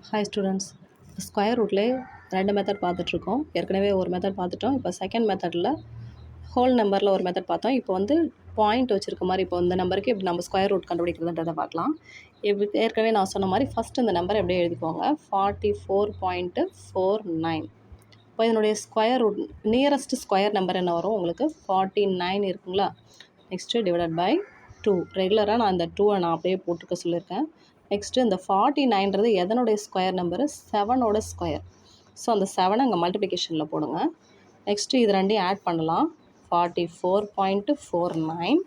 Hi students, square ரூட்லேயே 2 method பார்த்துட்ருக்கோம். ஏற்கனவே ஒரு மெத்தட் பார்த்துட்டோம். இப்போ செகண்ட் மெத்தடில் ஹோல் நம்பரில் ஒரு மெத்தட் பார்த்தோம். இப்போ வந்து பாயிண்ட் வச்சுருக்க மாதிரி இப்போ இந்த நம்பருக்கு எப்படி நம்ம ஸ்கொயர் ரூட் கண்டுபிடிக்கிறதுன்றதை பார்க்கலாம். ஏற்கனவே நான் சொன்ன மாதிரி ஃபஸ்ட்டு இந்த நம்பர் எப்படியே எழுதிக்கோங்க. 44.49. இப்போ இதனுடைய square root nearest square number என்ன வரும் உங்களுக்கு? 49 இருக்குங்களா? Next divided by 2. ரெகுலராக நான் இந்த 2 நான் அப்படியே போட்டுக்க சொல்லியிருக்கேன். நெக்ஸ்ட்டு இந்த 49ன்றது எதனுடைய ஸ்கொயர் நம்பரு? 7ஓட ஸ்கொயர். ஸோ அந்த 7 அங்கே மல்டிப்ளிகேஷனில் போடுங்க. நெக்ஸ்ட்டு இது ரெண்டையும் ஆட் பண்ணலாம். 44.49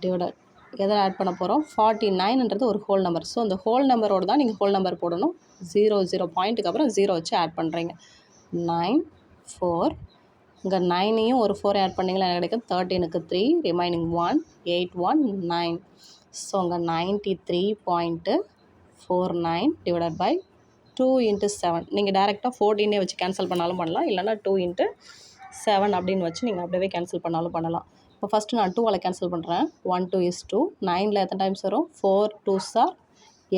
டிவைடட் எதை ஆட் பண்ண போகிறோம்? 49ன்றது ஒரு ஹோல் நம்பர். ஸோ அந்த ஹோல் நம்பரோடு தான் நீங்கள் ஹோல் நம்பர் போடணும். 0 பாயிண்ட்டுக்கு அப்புறம் 0 வச்சு ஆட் பண்ணுறீங்க. 9 4 இங்கே 9ஐயும் ஒரு 4 ஆட் பண்ணிங்களா என்ன கிடைக்கும்? 13க்கு 3 ரிமைனிங் 1 8 1 9. ஸோ அங்கே 93.49 டிவைடட் பை 2 × 7. நீங்கள் டேரெக்டாக 14 வச்சு கேன்சல் பண்ணாலும் பண்ணலாம், இல்லைனா 2 × 7 அப்படின்னு வச்சு நீங்கள் அப்படியே கேன்சல் பண்ணாலும் பண்ணலாம். இப்போ ஃபஸ்ட்டு நான் 2ஆல் கேன்சல் பண்ணுறேன். 1 2 is 2. 9ல் எத்தனை டைம்ஸ் வரும்? 4 2s are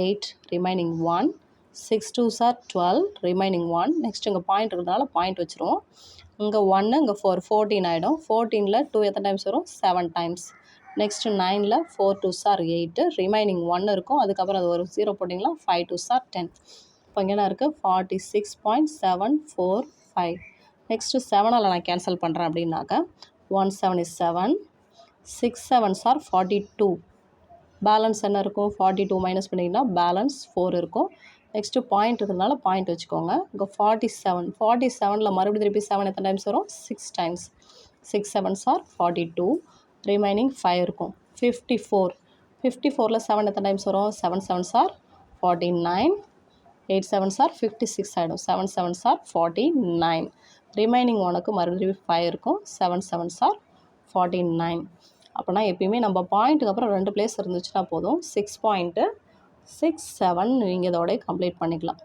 8 remaining 1. 6 2s are 12 remaining 1. Next இங்கே பாயிண்ட் இருக்கிறதுனால பாயிண்ட் வச்சுருவோம். இங்கே 1 இங்கே 4 14 ஆகிடும். 14ல் 2 எத்தனை டைம்ஸ் வரும்? 7 டைம்ஸ். நெக்ஸ்ட்டு 9ல் 4 2s are 8 ரிமைனிங் 1 இருக்கும். அதுக்கப்புறம் அது ஒரு 0 போட்டிங்களா? 5 2s are 10. இப்போ இங்கே என்ன இருக்குது? 46.745. நெக்ஸ்ட்டு 7ஆல் நான் கேன்சல் பண்ணுறேன் அப்படின்னாக்கா 1 7 is 7. 6 7s are 42. பேலன்ஸ் என்ன இருக்கும்? 42 மைனஸ் பண்ணிங்கன்னா பேலன்ஸ் 4 இருக்கும். நெக்ஸ்ட்டு பாயிண்ட் இருக்கிறதுனால பாயிண்ட் வச்சுக்கோங்க. இங்கே 47. 47ல் மறுபடியும் திருப்பி 7 எத்தனை டைம்ஸ் வரும்? 6 டைம்ஸ். 6 7s are 42. ரிமைனிங் 5 இருக்கும். 54. 54ல் 7 எத்தனை டைம்ஸ் வரும்? 7 7s are 49. 8 7s are 56 ஆகிடும். 7 7s are 49. ரிமைனிங் 1க்கு மறுபடியும் 5 இருக்கும். 7 7s are 49. அப்போனா எப்பயுமே நம்ம பாயிண்ட்டுக்கு அப்புறம் 2 பிளேஸ் இருந்துச்சுன்னா போதும். 6.67 நீங்கள் இதோட கம்ப்ளீட் பண்ணிக்கலாம்.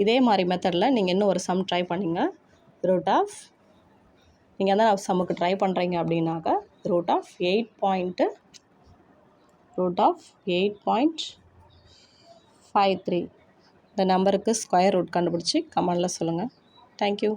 இதே மாதிரி மெத்தடில் நீங்கள் இன்னும் ஒரு சம் ட்ரை பண்ணிங்க. ரூட் ஆஃப் நீங்கள் எந்த சம்முக்கு ட்ரை பண்ணுறீங்க அப்படின்னாக்கா ரூட் ஆஃப் 8.53 இந்த நம்பருக்கு ஸ்கொயர் ரூட் கண்டுபிடிச்சி கமெண்டில் சொல்லுங்கள். தேங்க்யூ.